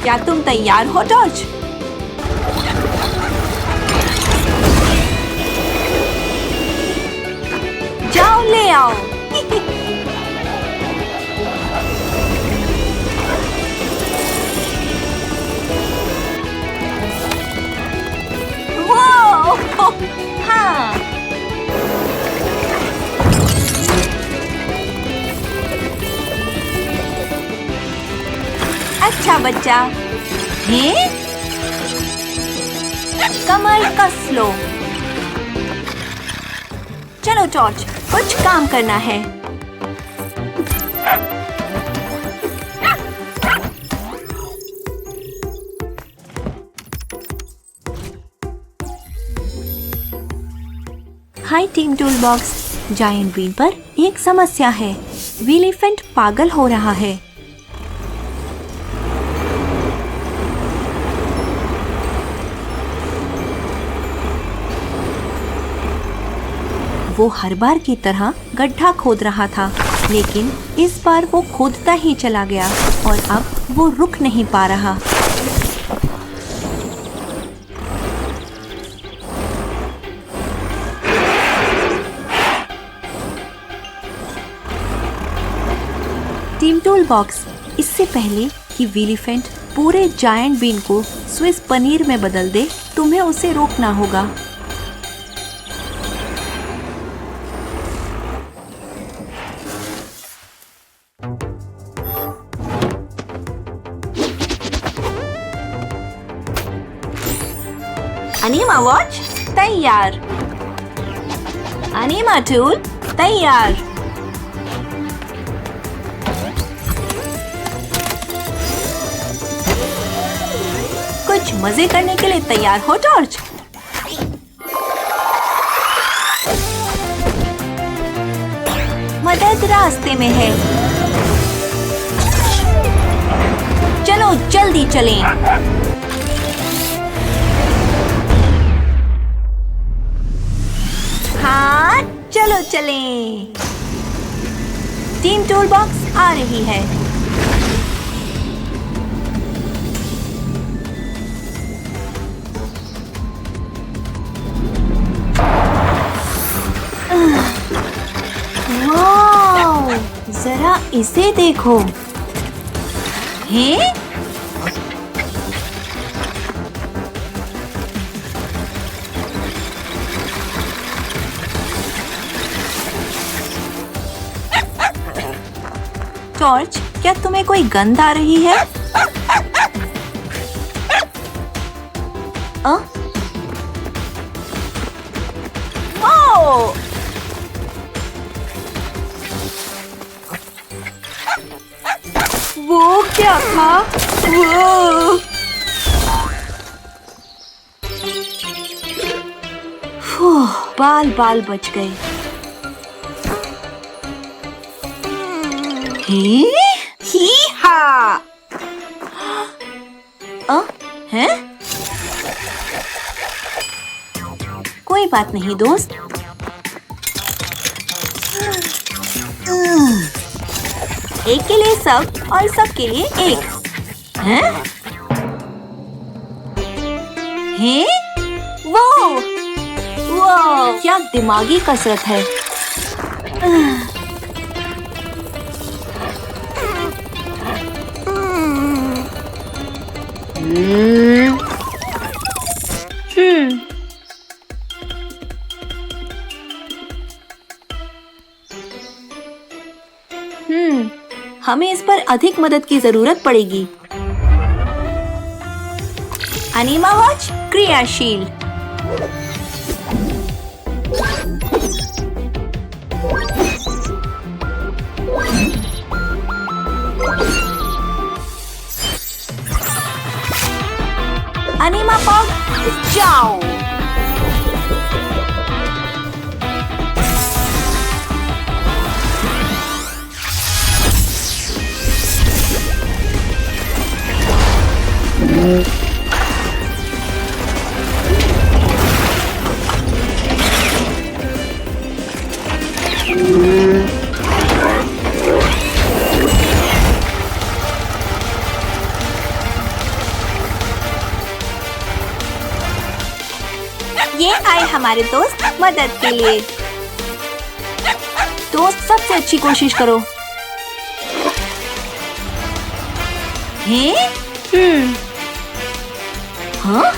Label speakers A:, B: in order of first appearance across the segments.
A: क्या तुम तैयार हो टॉर्च? जाओ ले आओ। वो हाँ, अच्छा बच्चा। हैं? कमर कस लो। चलो टॉर्च, कुछ काम करना है। Hi team tool box. Giant bean पर एक समस्या है। विलीफेंट पागल हो रहा है। वो हर बार की तरह गड्ढा खोद रहा था, लेकिन इस बार वो खोदता ही चला गया और अब वो रुक नहीं पा रहा। टीम टूल बॉक्स, इससे पहले कि विलीफेंट पूरे जायंट बीन को स्विस पनीर में बदल दे, तुम्हें उसे रोकना होगा। अनीमा वॉच तैयार। अनीमा टूल तैयार। कुछ मजे करने के लिए तैयार हो टॉर्च? मदद रास्ते में है। चलो जल्दी चलें। हाँ, चलो चलें। टीम टूल बॉक्स आ रही है। वाव, जरा इसे देखो। हैं? टॉर्च, क्या तुम्हें कोई गंध आ रही है? ओह! वो क्या था? वो! बाल बाल बच गए। ही हा! हैं? कोई बात नहीं दोस्त। एक के लिए सब और सब के लिए एक। हैं? हैं? वो! वो! क्या दिमागी कसरत है। हमें इस पर अधिक मदद की जरूरत पड़ेगी। अनीमा वॉच क्रियाशील। अनीमा पॉड जाओ। हमारे दोस्त मदद के लिए। दोस्त सबसे अच्छी कोशिश करो। हैं? हाँ?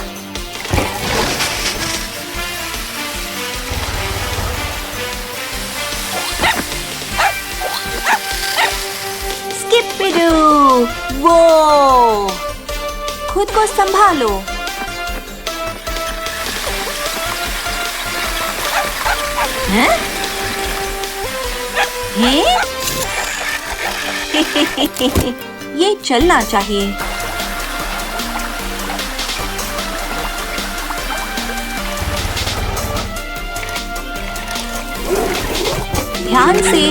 A: स्किपिडू! वो! खुद को संभालो। हैं? हैं? ये चलना चाहिए। ध्यान से।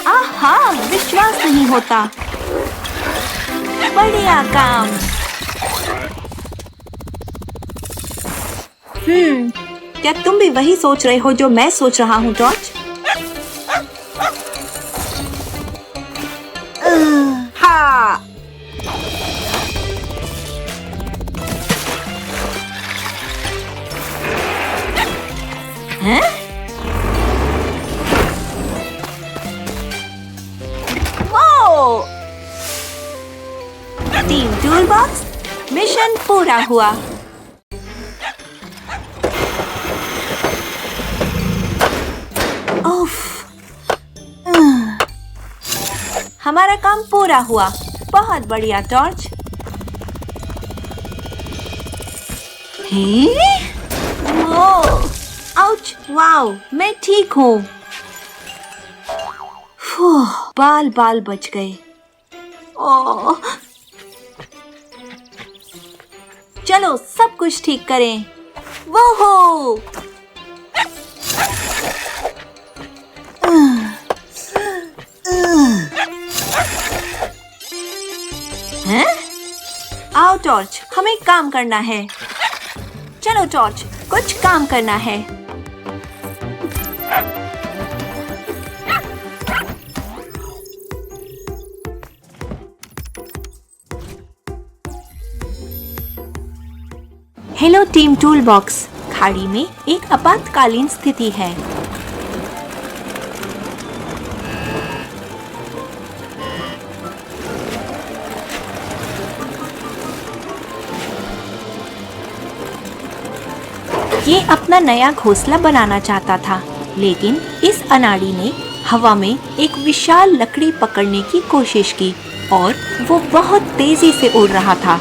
A: आहा, विश्वास नहीं होता। बढ़िया काम। क्या तुम भी वही सोच रहे हो जो मैं सोच रहा हूँ, जॉर्ज? हाँ। हैं? वो! टीम टूलबॉक्स, मिशन पूरा हुआ। हमारा काम पूरा हुआ। बहुत बढ़िया, टॉर्च। आउच! वाओ, मैं ठीक हूँ। बाल बाल बच गए। ओह! चलो सब कुछ ठीक करें। वो हो! हैं? आओ टॉर्च, हमें काम करना है। चलो टॉर्च, कुछ काम करना है। Hello team toolbox. खाड़ी में एक आपातकालीन स्थिति है। ये अपना नया घोंसला बनाना चाहता था, लेकिन इस अनाड़ी ने हवा में एक विशाल लकड़ी पकड़ने की कोशिश की और वो बहुत तेजी से उड़ रहा था।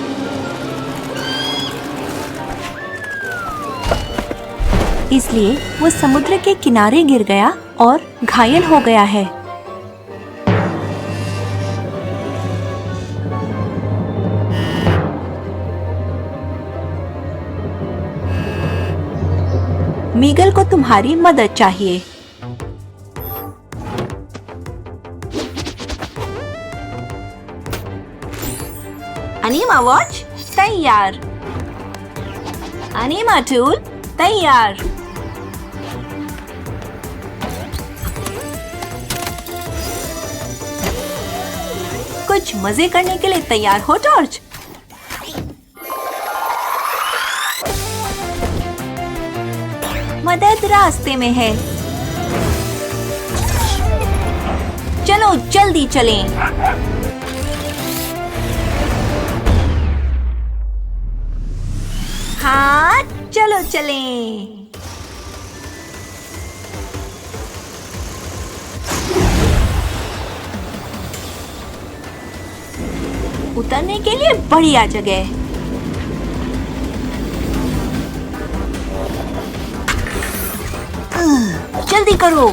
A: इसलिए वो समुद्र के किनारे गिर गया और घायल हो गया है। मीगल को तुम्हारी मदद चाहिए। अनीमा वॉच तैयार। अनीमा टूल तैयार। कुछ मजे करने के लिए तैयार हो टॉर्च? मदद रास्ते में है। चलो जल्दी चलें। हाँ, चलो चलें। उतरने के लिए बढ़िया जगह। जल्दी करो।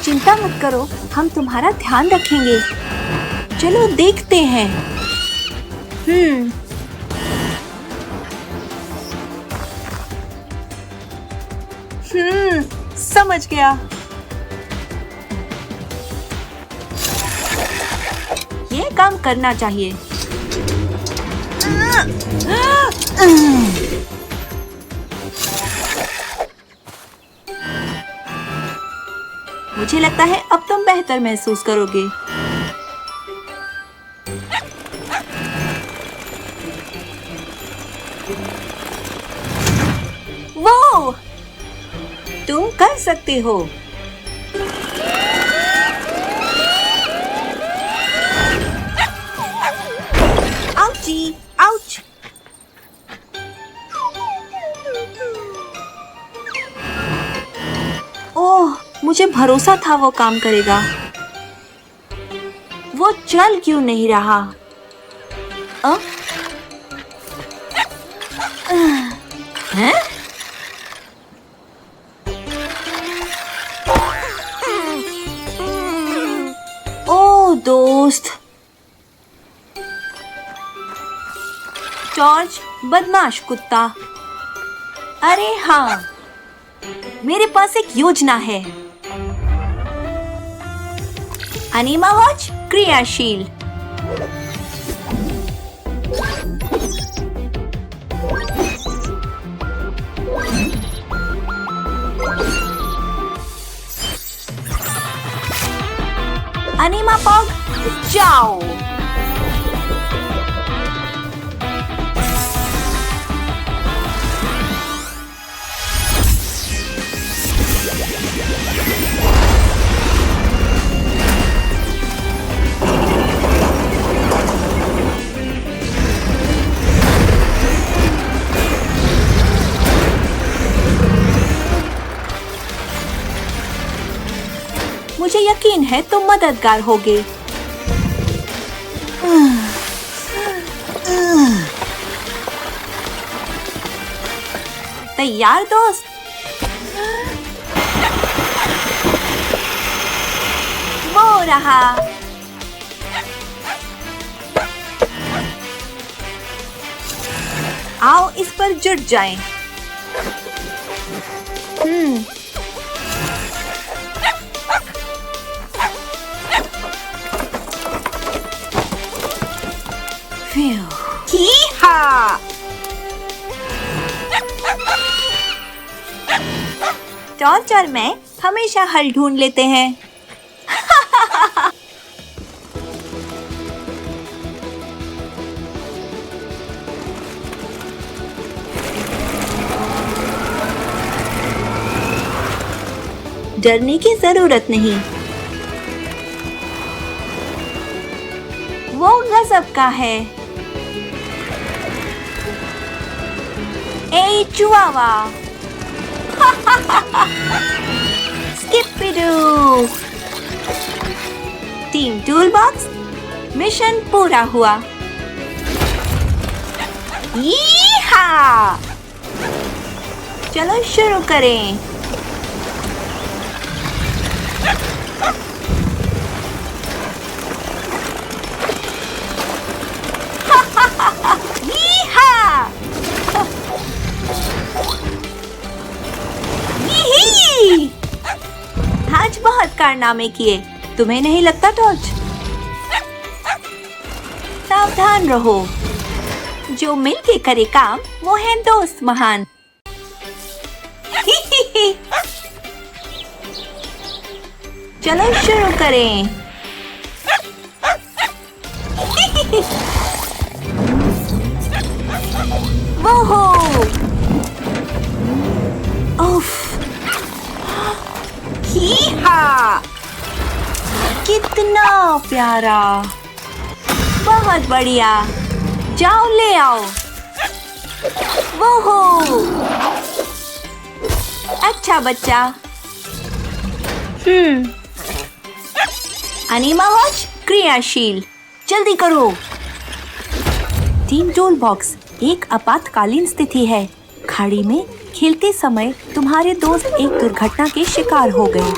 A: चिंता मत करो, हम तुम्हारा ध्यान रखेंगे। चलो देखते हैं। समझ गया। ये काम करना चाहिए। मुझे लगता है अब तुम बेहतर महसूस करोगे। वो तुम कर सकते हो। आउची, आउच। ओह, मुझे भरोसा था वो काम करेगा। वो चल क्यों नहीं रहा? हैं? ओ दोस्त, जॉर्ज बदमाश कुत्ता। अरे हाँ, मेरे पास एक योजना है। अनिमावॉच क्रियाशील। अनिमापॉग जाओ। मुझे यकीन है तुम मददगार होगे। तैयार दोस्त? वो रहा। आओ इस पर जुट जाएं। ही-हा! जॉर्ज और मैं हमेशा हल ढूंढ लेते हैं। डरने की जरूरत नहीं। वो गजब का है। ए चुआवा! स्किपिडू! टीम टूलबॉक्स, मिशन पूरा हुआ। यीहा! चलो शुरू करें। आज बहुत कारनामे किए, तुम्हें नहीं लगता टॉर्च? सावधान रहो, जो मिलके करे काम वो है दोस्त महान। चलो शुरू करें। वो हो! उफ! ही-हा! कितना प्यारा, बहुत बढ़िया। जाओ ले आओ। वो हो! अच्छा बच्चा। अनिमावॉच क्रियाशील, जल्दी करो। टीम टूल बॉक्स एक आपातकालीन स्थिति है। खाड़ी में खेलते समय तुम्हारे दोस्त एक दुर्घटना के शिकार हो गए।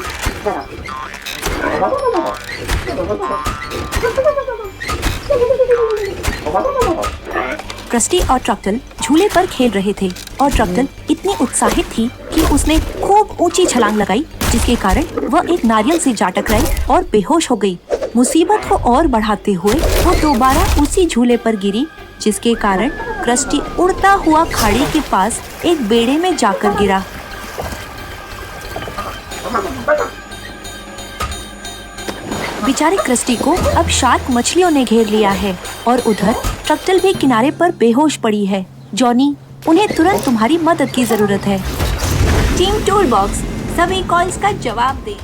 A: क्रस्टी और ट्रक्टल झूले पर खेल रहे थे और ट्रक्टल इतनी उत्साहित थी कि उसने खूब ऊंची छलांग लगाई, जिसके कारण वह एक नारियल से जा टकराई और बेहोश हो गई। मुसीबत को और बढ़ाते हुए वो दोबारा उसी झूले पर गिरी, जिसके कारण क्रस्टी उड़ता हुआ खाड़ी के पास एक बेड़े में जाकर गिरा। बेचारे क्रस्टी को अब शार्क मछलियों ने घेर लिया है और उधर ट्रक्टल भी किनारे पर बेहोश पड़ी है। जॉनी, उन्हें तुरंत तुम्हारी मदद की जरूरत है। टीम टूल बॉक्स सभी कॉल्स का जवाब दे।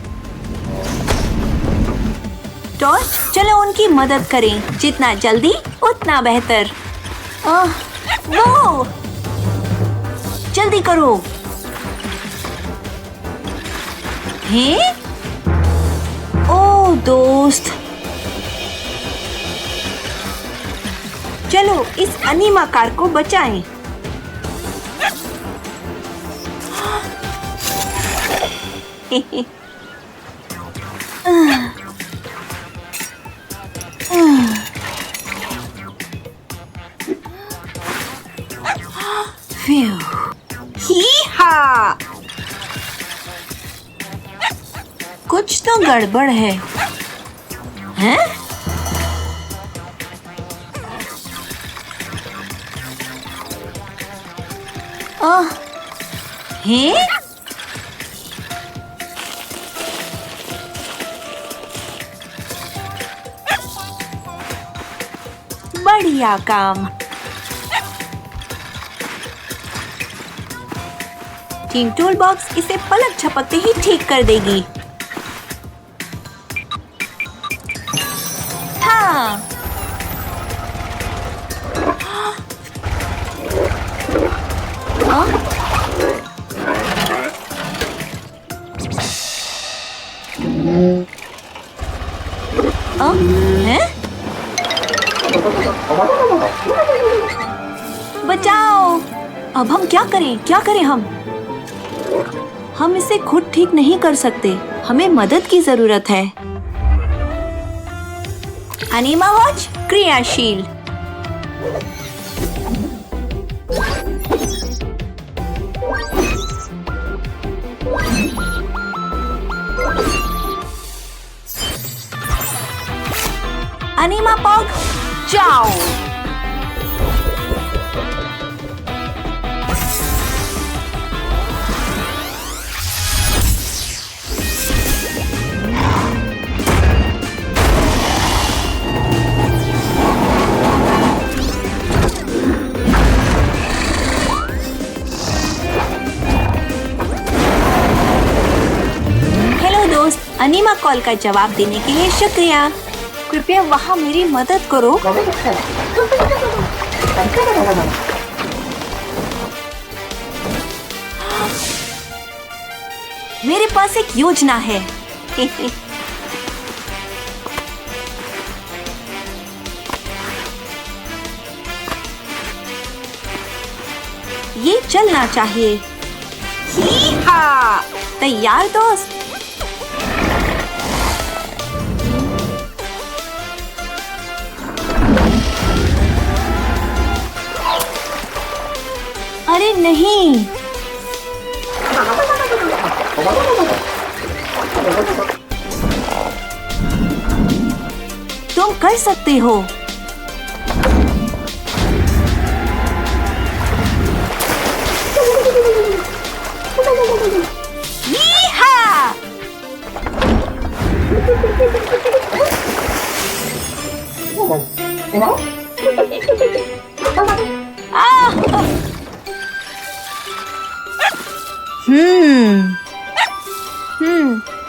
A: टॉर्च, चलो उनकी मदद करें, जितना जल्दी उतना बेहतर। वो जल्दी करो। हैं? ओ दोस्त, चलो इस अनीमा कार को बचाएं। ही-हा! कुछ तो गड़बड़ है। हैं? हैं? बढ़िया काम। टीम टूल बॉक्स इसे पलक झपकते ही ठीक कर देगी। हाँ। हैं? बचाओ! अब हम क्या करें? क्या करें हम इसे खुद ठीक नहीं कर सकते। हमें मदद की जरूरत है। अनीमा वॉच क्रियाशील। अनीमा पॉग जाओ। हेलो दोस्त, अनीमा कॉल का जवाब देने के लिए शुक्रिया। कृपया वहाँ मेरी मदद करो। मेरे पास एक योजना है। ये चलना चाहिए। ही-हा! तैयार दोस्त? अरे नहीं! तुम कर सकते हो। यी-हा!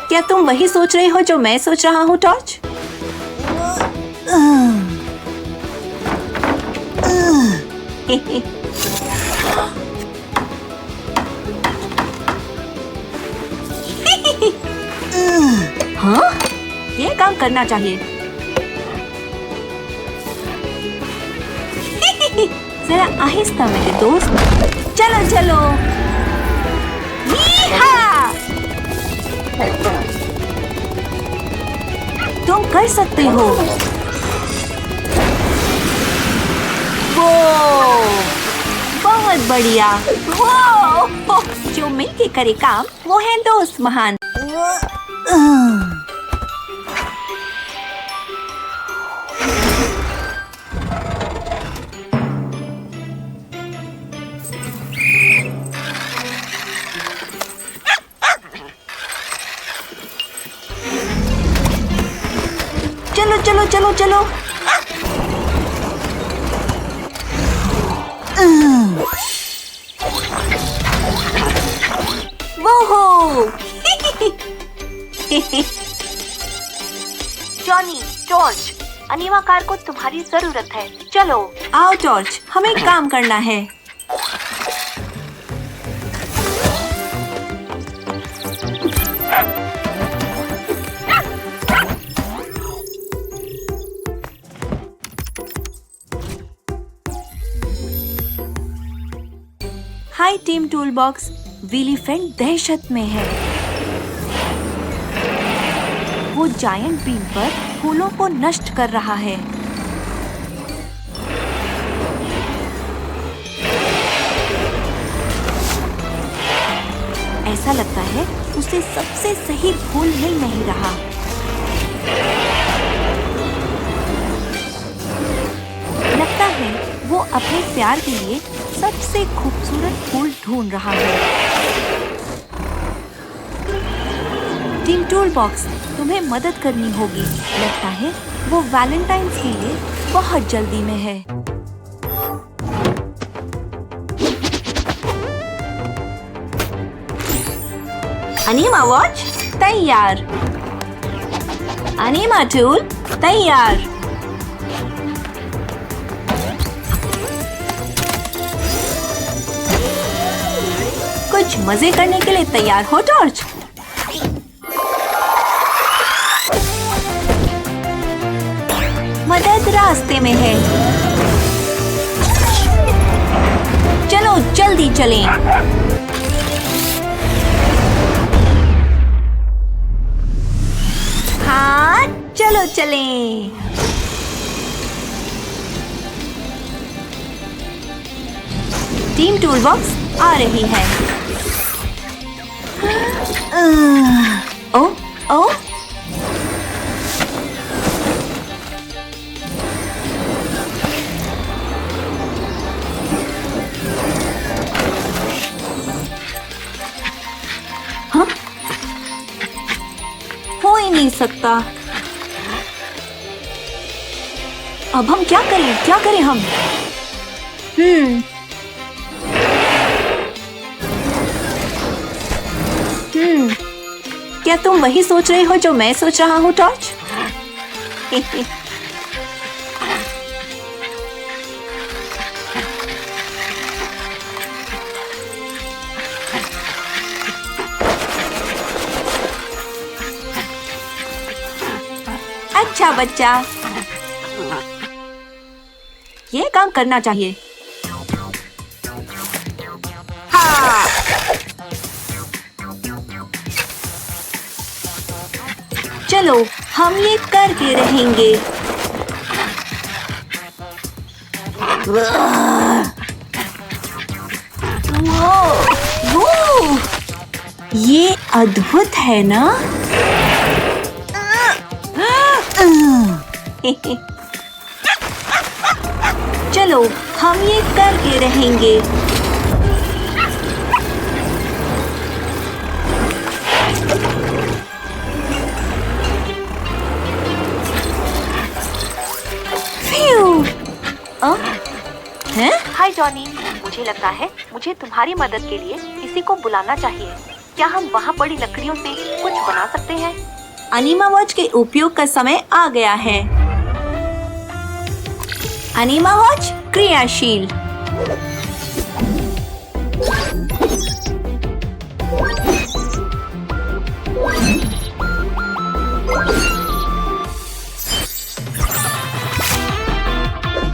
A: क्या तुम वही सोच रहे हो जो मैं सोच रहा हूँ, टॉर्च? हाँ? ये काम करना चाहिए। जरा आहिस्ता मेरे दोस्त। चलो चलो। तुम कर सकते हो। वो बहुत बढ़िया। वो जो मिलके करे काम वो है दोस्त महान। चलो चलो चलो चलो। जॉनी, जॉर्ज, अनीमा कार को तुम्हारी जरूरत है। चलो आओ जॉर्ज, हमें काम करना है। Hi team tool box, Willy friend दहशत में है। वो जायंट बीम पर फूलों को नष्ट कर रहा है। ऐसा लगता है उसे सबसे सही फूल मिल नहीं रहा। लगता है वो अपने प्यार के लिए सबसे खूबसूरत फूल ढूंढ रहा है। टीम टूल बॉक्स, तुम्हें मदद करनी होगी। लगता है वो वैलेंटाइन्स के लिए बहुत जल्दी में है। अनीमा वॉच तैयार। अनीमा टूल तैयार। कुछ मजे करने के लिए तैयार हो जॉर्ज? मदद रास्ते में है। चलो जल्दी चलें। हाँ चलो चलें। टीम टूल बॉक्स आ रही है। ओ ओ हाँ? हो ही नहीं सकता। अब हम क्या करें हम? क्या तुम वही सोच रहे हो जो मैं सोच रहा हूँ टॉर्च? अच्छा बच्चा, ये काम करना चाहिए। हाँ। चलो हम ये करके रहेंगे। वो ये अद्भुत है ना? चलो हम ये करके रहेंगे। हाय जॉनी, मुझे लगता है मुझे तुम्हारी मदद के लिए किसी को बुलाना चाहिए। क्या हम वहाँ पड़ी लकड़ियों से कुछ बना सकते हैं? अनीमा वॉच के उपयोग का समय आ गया है। अनीमा वॉच क्रियाशील।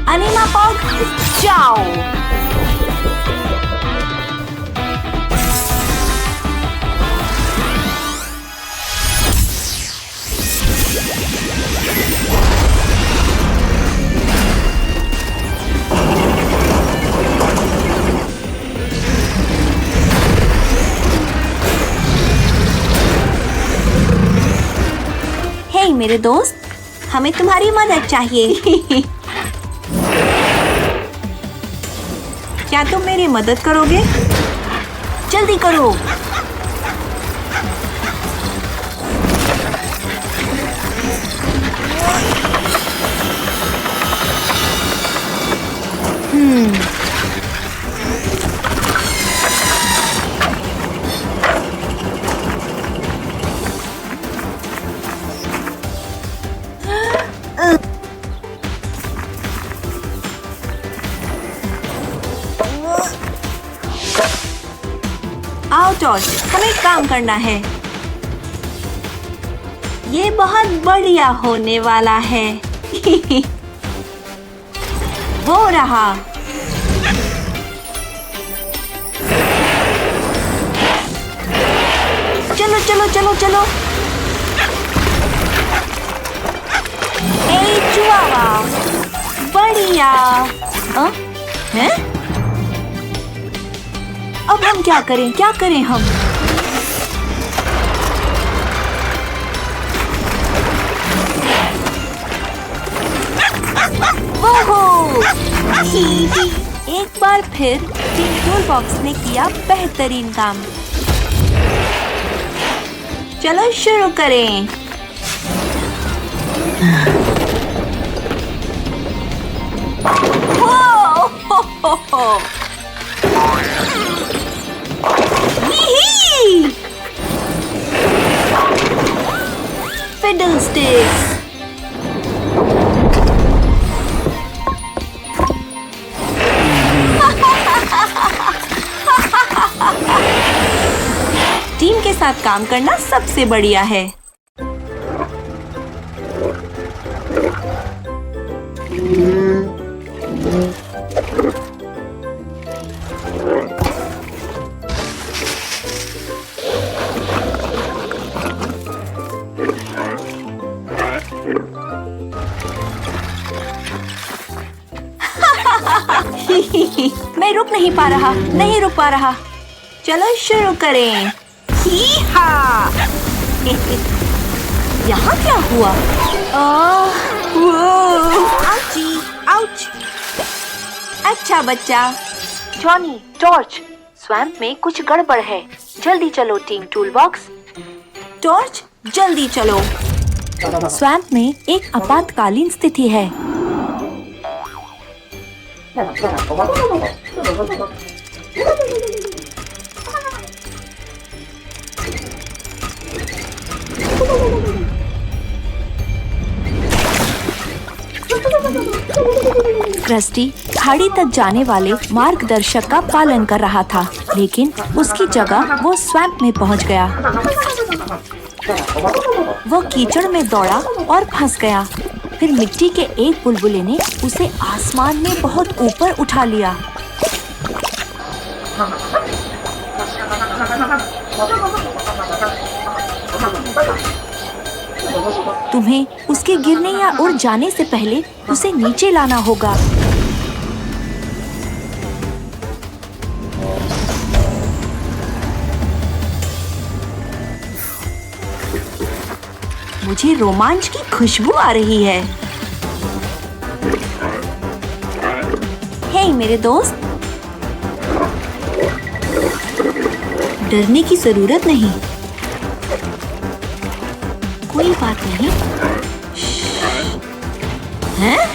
A: अनीमा पॉग जाओ। हे मेरे दोस्त, हमें तुम्हारी मदद चाहिए। क्या तुम मेरी मदद करोगे? जल्दी करो। आओ टॉर्च, हमें काम करना है। ये बहुत बढ़िया होने वाला है। वो रहा। चलो चलो चलो चलो। ए चुआवा, बढ़िया। हैं? अब हम क्या करें हम? ओहो! एक बार फिर टीम टूलबॉक्स ने किया बेहतरीन काम। चलो शुरू करें। Fiddlesticks! टीम के साथ काम करना सबसे बढ़िया है। मैं रुक नहीं पा रहा। चलो शुरू करें। यहाँ क्या हुआ? आउच! अच्छा बच्चा। जॉनी, टॉर्च, स्वैम्प में कुछ गड़बड़ है। जल्दी चलो टीम टूलबॉक्स। टॉर्च, जल्दी चलो। स्वैम्प में एक आपातकालीन स्थिति है। क्रस्टी खाड़ी तक जाने वाले मार्गदर्शक का पालन कर रहा था, लेकिन उसकी जगह वो स्वैम्प में पहुंच गया। वो कीचड़ में दौड़ा और फंस गया। फिर मिट्टी के एक बुलबुले ने उसे आसमान में बहुत ऊपर उठा लिया। तुम्हें उसके गिरने या उड़ जाने से पहले उसे नीचे लाना होगा। मुझे रोमांच की खुशबू आ रही है। हे मेरे दोस्त, डरने की जरूरत नहीं। कोई बात नहीं। हैं?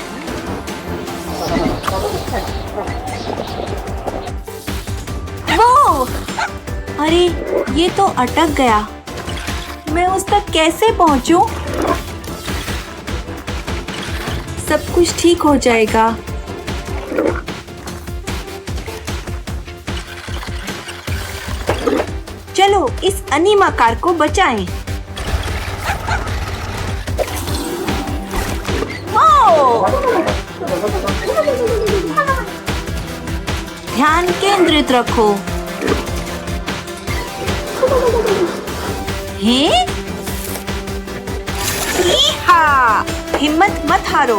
A: वो! अरे, ये तो अटक गया। मैं उस तक कैसे पहुंचूं? सब कुछ ठीक हो जाएगा। चलो इस अनीमा कार को बचाएं। ध्यान केंद्रित रखो। हैं? हिम्मत मत हारो।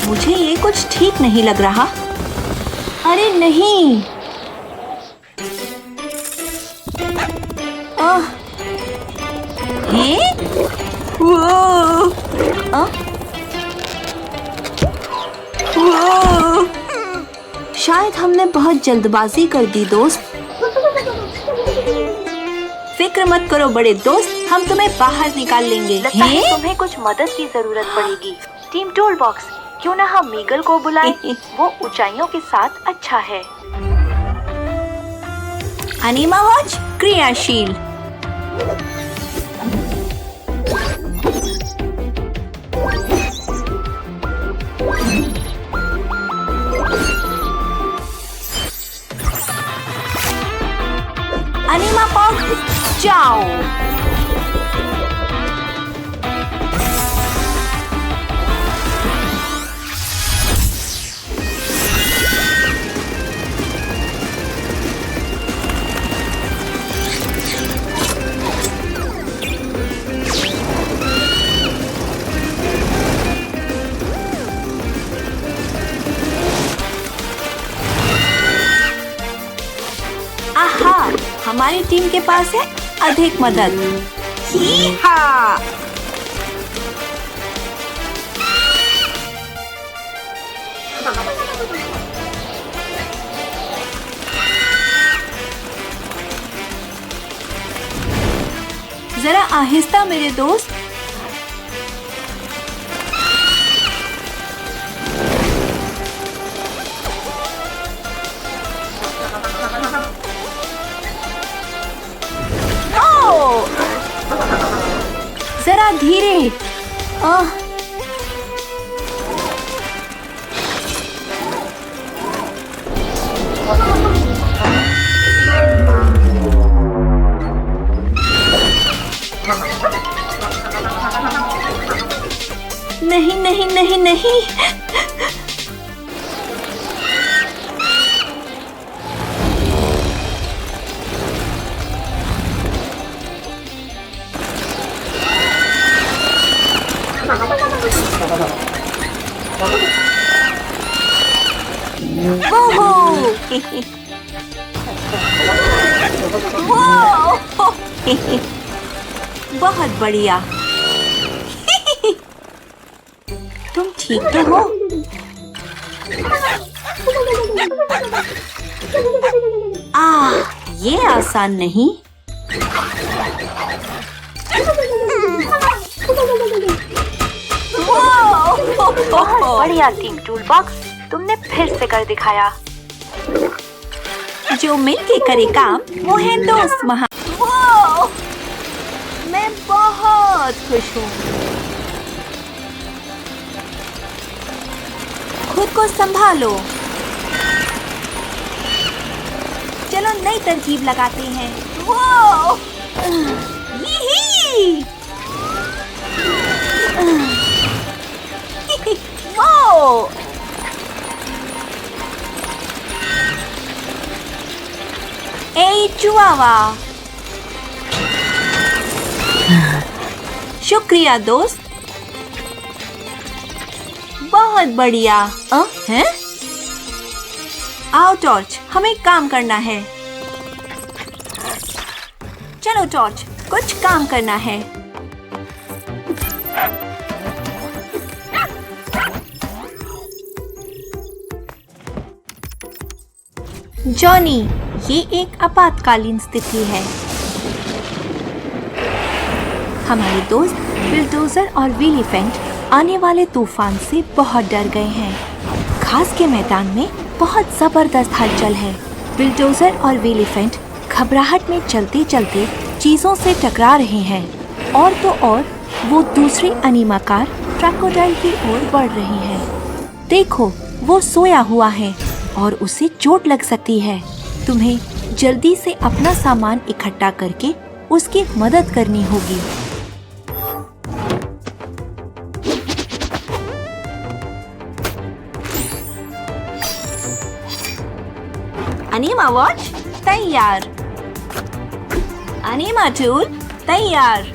A: मुझे ये कुछ ठीक नहीं लग रहा। अरे नहीं। हैं? शायद हमने बहुत जल्दबाजी कर दी दोस्त। फिक्र मत करो बड़े दोस्त, हम तुम्हें बाहर निकाल लेंगे। लगता है तुम्हें कुछ मदद की जरूरत पड़ेगी। टीम टूलबॉक्स, क्यों ना हम मीगल को बुलाएं? वो ऊंचाइयों के साथ अच्छा है। अनीमा वॉच क्रियाशील। आहा, हमारी टीम के पास है अधिक मदद। ही-हा! जरा आहिस्ता मेरे दोस्त। ओह! जरा धीरे। नहीं नहीं नहीं नहीं। बहुत बढ़िया। तुम ठीक तो हो? ये आसान नहीं। बहुत बढ़िया टीम टूल बॉक्स, तुमने फिर से कर दिखाया। जो मिलके करे काम वो है दोस्त महा। मैं बहुत खुश हूँ। खुद को संभालो। चलो नई तरकीब लगाते हैं। वो ए चुआवा। शुक्रिया दोस्त, बहुत बढ़िया। हैं? आओ टॉर्च, हमें काम करना है। चलो टॉर्च, कुछ काम करना है। जॉनी, ये एक आपातकालीन स्थिति है। हमारे दोस्त बिल्डोजर और विलीफेंट आने वाले तूफान से बहुत डर गए हैं। घास के मैदान में बहुत जबरदस्त हलचल है। बिल्डोजर और विलीफेंट घबराहट में चलते चलते चीजों से टकरा रहे हैं और तो और वो दूसरी अनीमाकार क्रोकोडाइल की ओर बढ़ रही है। देखो, वो सोया हुआ है और उसे चोट लग सकती है। तुम्हें जल्दी से अपना सामान इकट्ठा करके उसकी मदद करनी होगी। अनीमा वॉच तैयार। अनीमा टूल तैयार।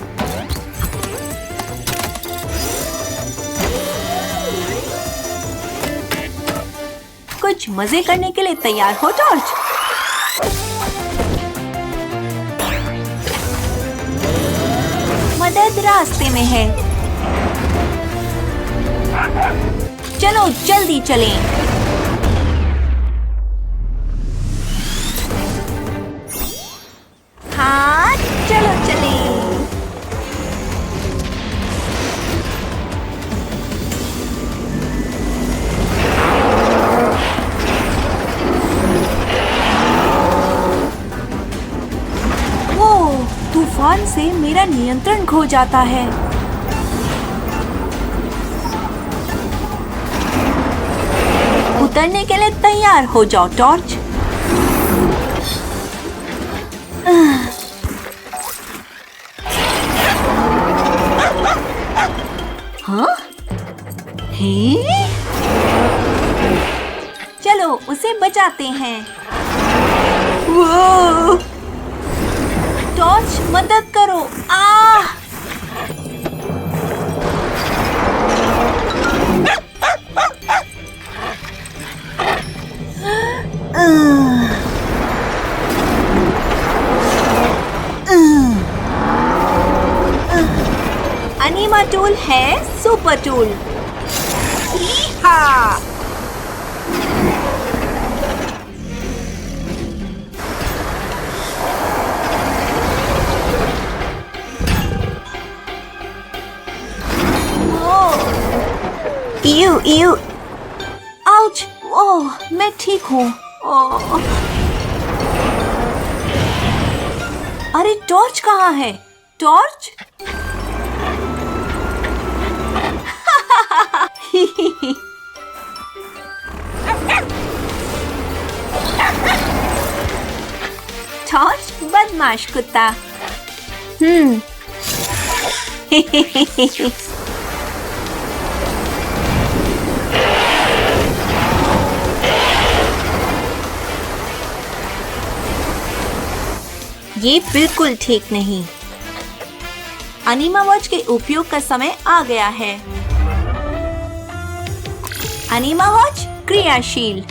A: कुछ मजे करने के लिए तैयार हो टॉर्च? मदद रास्ते में है। चलो जल्दी चलें। हाँ, चलो चलें। तूफान से मेरा नियंत्रण खो जाता है। उतरने के लिए तैयार हो जाओ टॉर्च। हे? चलो उसे बचाते हैं। वो! टॉर्च मदद करो। अनीमा टूल है सुपर टूल। हाँ। इयू आउच। ओह, मैं ठीक हूँ। अरे टॉर्च कहाँ है? टॉर्च? टॉर्च बदमाश कुत्ता। ये बिल्कुल ठीक नहीं। अनीमा वॉच के उपयोग का समय आ गया है। अनीमा वॉच क्रियाशील।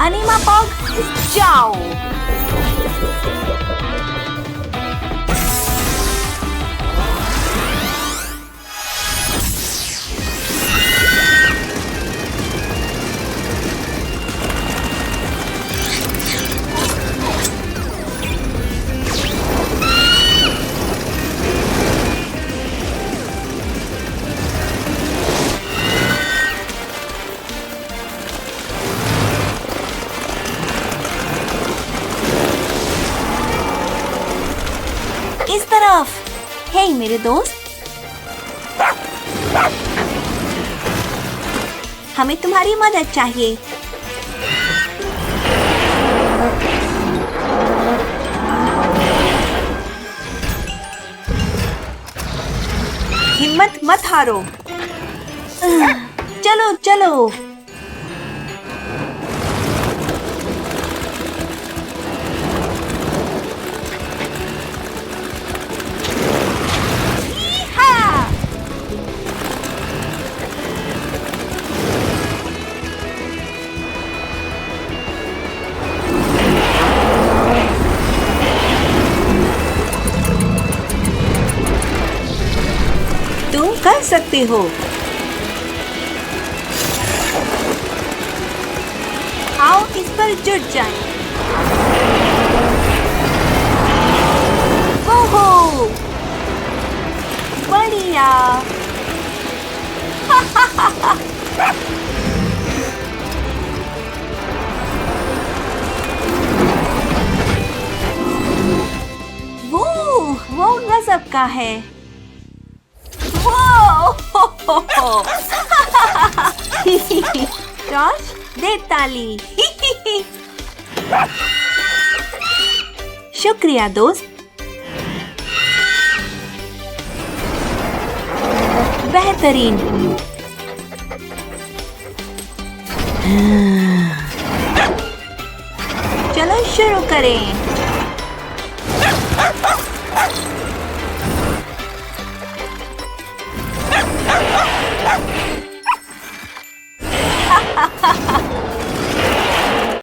A: अनीमा पॉग जाओ। इस तरफ। हे मेरे दोस्त, हमें तुम्हारी मदद चाहिए। हिम्मत मत हारो। चलो चलो। तुम कर सकते हो। आओ इस पर जुट जाएं। ओहो, बढ़िया। वो गजब का है। टॉर्च दे ताली। शुक्रिया दोस्त। बेहतरीन। चलो शुरू करें।